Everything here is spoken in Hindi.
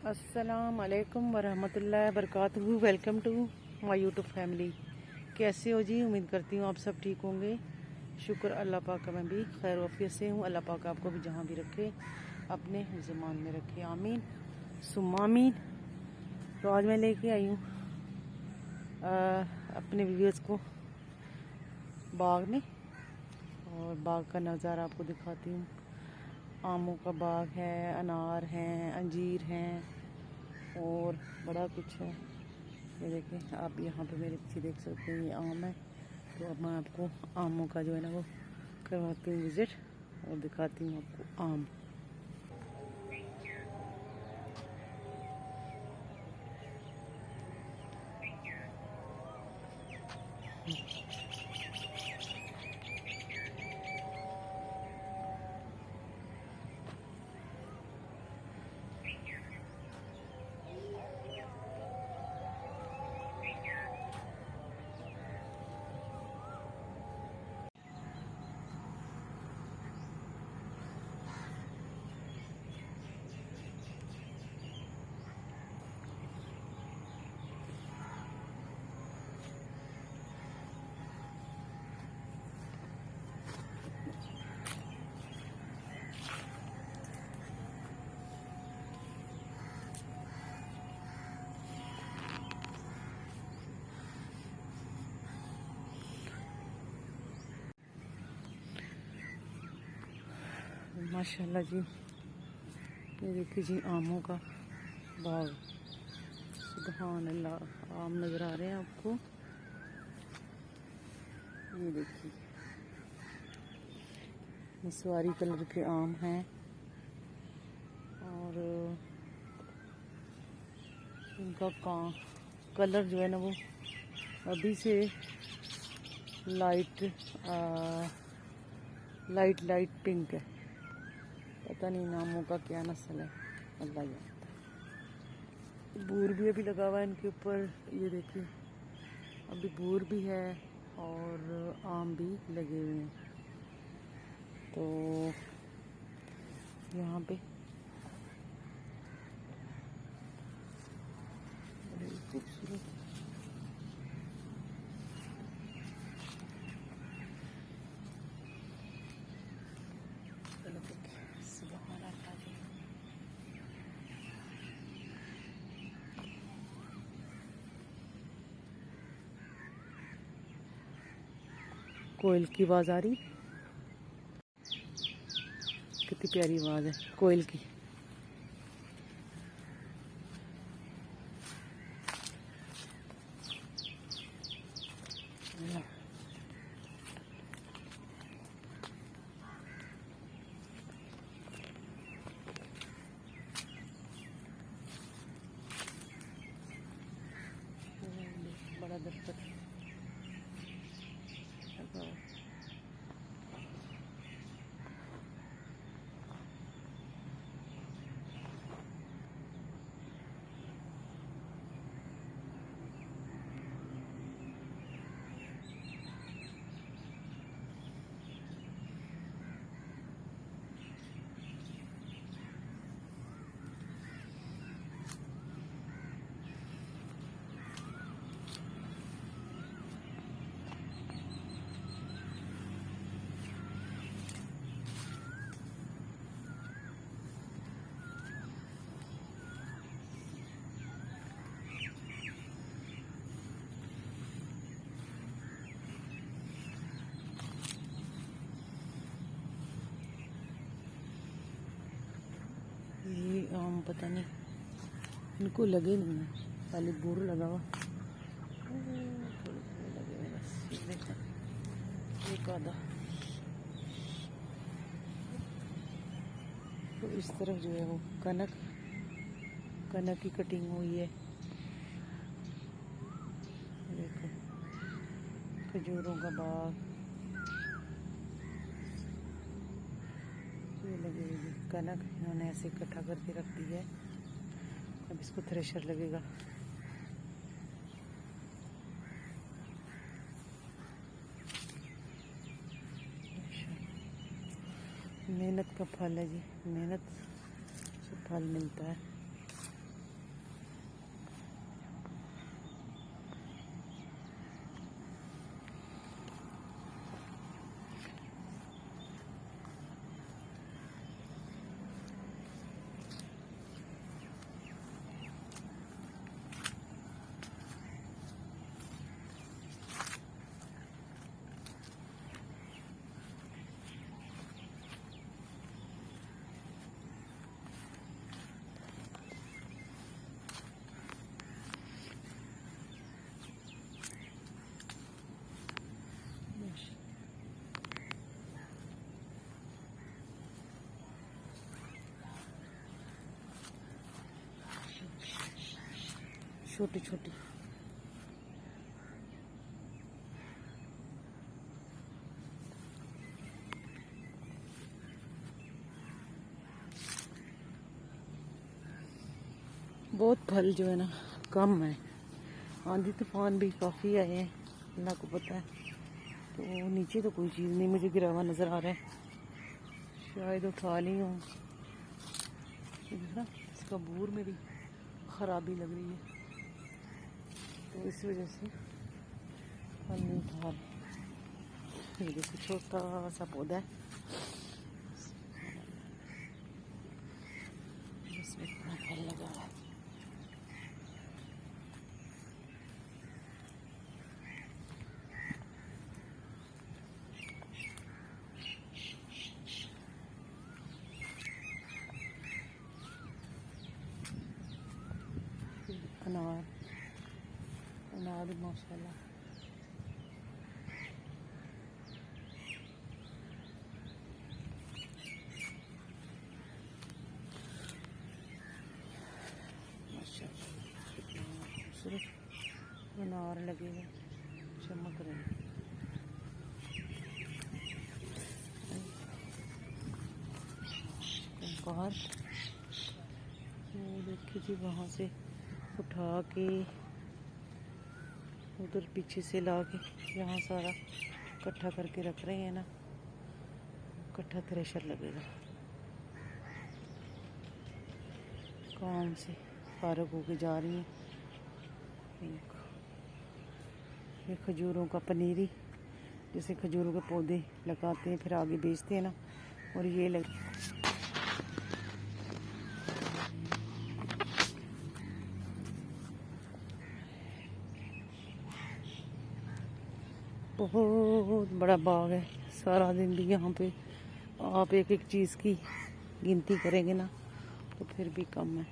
अस्सलाम वालेकुम वरहमतुल्लाहि वबरकातुहू। Welcome to my YouTube family. कैसे हो जी? उम्मीद करती हूँ आप सब ठीक होंगे। शुक्र अल्लाह पाक का, मैं भी खैर वफियत से हूँ। अल्लाह पाक आपको भी जहाँ भी रखे अपने ज़मान में रखे, आमीन सुम्मा आमीन। तो आज मैं लेके आई हूँ अपने व्यूअर्स को बाग में, और बाग का नज़ारा आपको दिखाती हूँ। आमों का बाग है, अनार हैं, अंजीर हैं और बड़ा कुछ है। ये देखें आप, यहाँ पे मेरे पीछे देख सकते हैं, ये आम है। तो अब मैं आपको आमों का जो है ना वो करवाती हूँ विज़िट और दिखाती हूँ आपको आम। माशाल्लाह जी, ये देखिए जी आमों का बाग। सुभान अल्लाह, आम नज़र आ रहे हैं आपको। ये देखिए मसवारी कलर के आम हैं और इनका कलर जो है ना वो अभी से लाइट लाइट पिंक है। पता नहीं नामों का क्या नस्ल है, अल्लाह जानता है। बूर भी अभी लगा हुआ है इनके ऊपर, ये देखिए अभी बूर भी है और आम भी लगे हुए हैं। तो यहाँ पे बड़े खूबसूरत सुभान अल्लाह जी। कोयल की आवाज़ आ रही, कितनी प्यारी आवाज़ है कोयल की। बड़ा दरख्त लगा हुआ। ये आम पता नहीं इनको लगे नहीं है, खाली बूर लगा हुआ, थोड़े थोड़े लगे हुए बस। ये देखें एक आधा। तो इस तरफ जो है वो कनक की कटिंग हुई है। देखो खजूरों का बाग, ये लगी हुई कनक इन्होंने ऐसे इकट्ठा करके रख दी है। अब इसको थ्रेशर लगेगा। मेहनत का फल है जी, मेहनत से फल मिलता है। छोटी छोटी। बहुत फल जो है ना कम है। आंधी तूफान भी काफ़ी आए हैं, अल्लाह को पता है। तो नीचे तो कोई चीज़ नहीं मुझे गिरा हुआ नज़र आ रहा है, शायद उठा ली हूँ। इसका बूर मेरी ख़राबी लग रही है, तो इस वजह से फल नहीं उठा रहे। ये देखो छोटा सा पौधा है, जिसमें इतना फल लगा है। अनार, अनार भी माशाल्लाह। खूबसूरत अनार लगे हैं, चमक रहे हैं। बाहर देखिए जी, वहाँ से उठा के उधर पीछे से ला के यहाँ सारा इकट्ठा करके रख रहे हैं ना, इकट्ठा थ्रेशर लगेगा। काम से फारग होके जा रही हैं। ये खजूरों का पनीरी, जैसे खजूरों के पौधे लगाते हैं फिर आगे बेचते हैं ना, और ये लग बहुत बड़ा बाग है। सारा दिन भी यहाँ पे आप एक एक चीज़ की गिनती करेंगे ना तो फिर भी कम है।